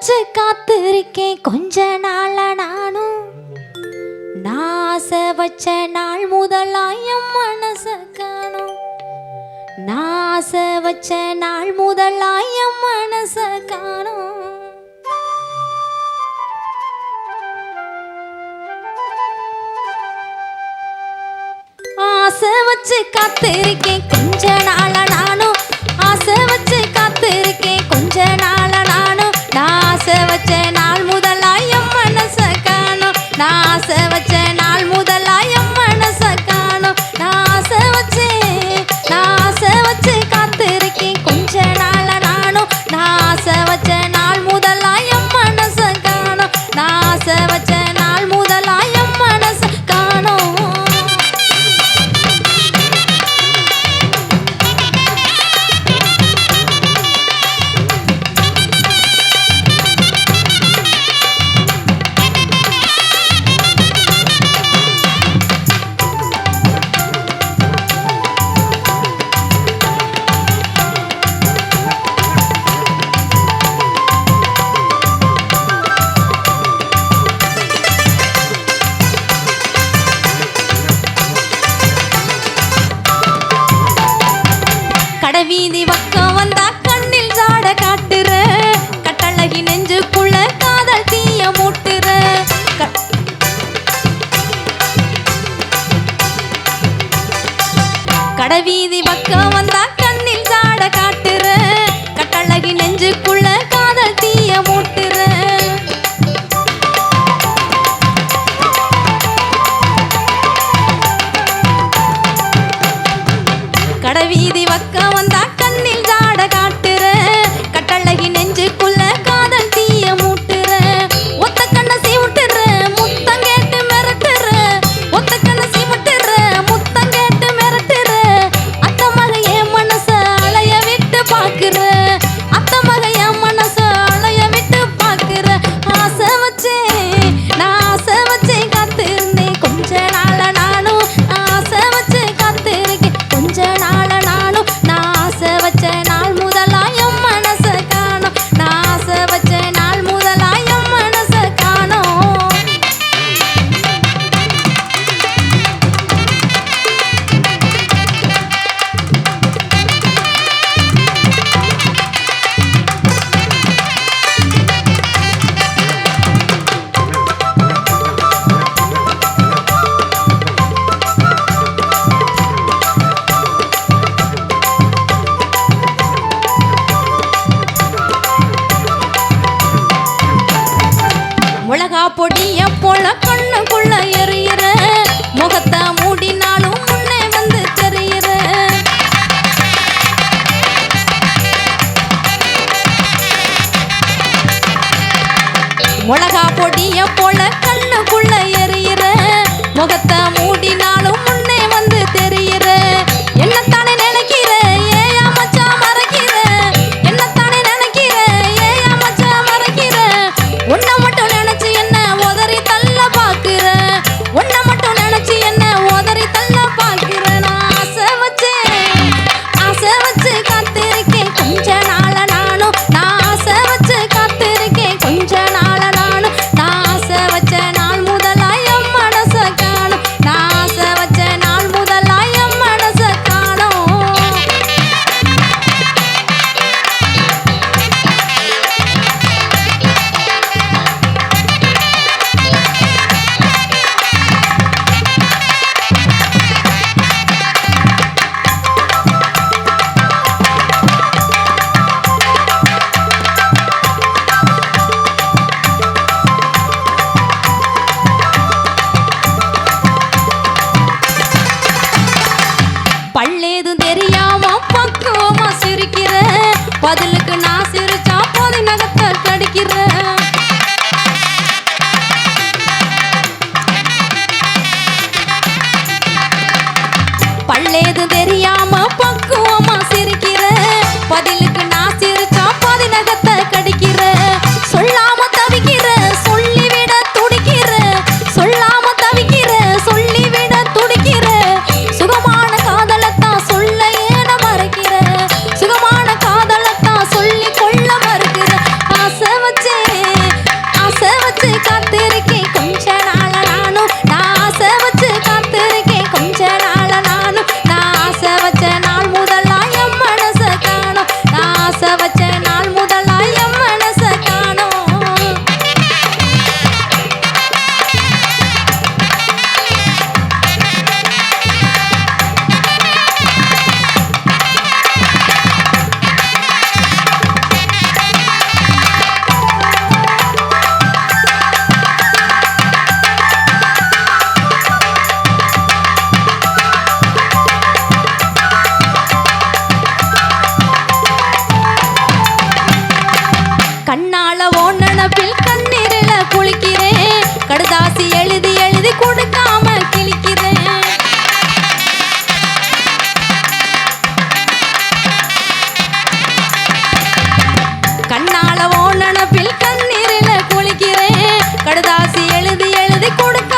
வச்சு காத்திருக்கேன் கொஞ்ச நாள நானும். நாசை வச்ச நாள் முதலாயம் மனச காணும். நாசை வச்ச நாள் முதலாயம் மனச காணும். ஆசை வச்சு காத்திருக்கேன் கொஞ்ச நாள நானும். ஆசை வச்சு காத்திருக்கேன் கொஞ்ச நாள நானும். நாசை வச்ச நாள் முதலாயம் மனச காணும். நாசை வச்ச நாள் முதலாயம் மனச காணும். நாசை வச்சு காத்திருக்கேன் கொஞ்ச நாள நானும். நாசை வச்ச நாள் முதலாயம் மனச காணும். நாசை வச்ச நாள் முதலாயம் மனச காணும். கடைவீதி பக்கம் வந்தா கண்ணில் சாட காட்டுற. கட்டழகி நெஞ்சுக்குள்ள காதல் தீய மூட்டுற. கடைவீதி பக்கம் வந்தா கண்ணில் சாட காட்டுற. கட்டழகி நெஞ்சுக்குள்ள காதல் தீய மூட்டுற. கடைவீதி பக்கம் வந்தா கண்ணில் சாட காட்டுற. கட்டழகி நெஞ்சுக்குள்ள காதல் தீய மூட்டுற. ஒத்த கண்ண சீமுட்டுற முத்தம் கேட்டு மிரட்டுற. ஒத்த கண்ண சீமுட்டுற முத்தம் கேட்டு மிரட்டுற. அத்த மக என் எழுதி எழுதி கொடுக்க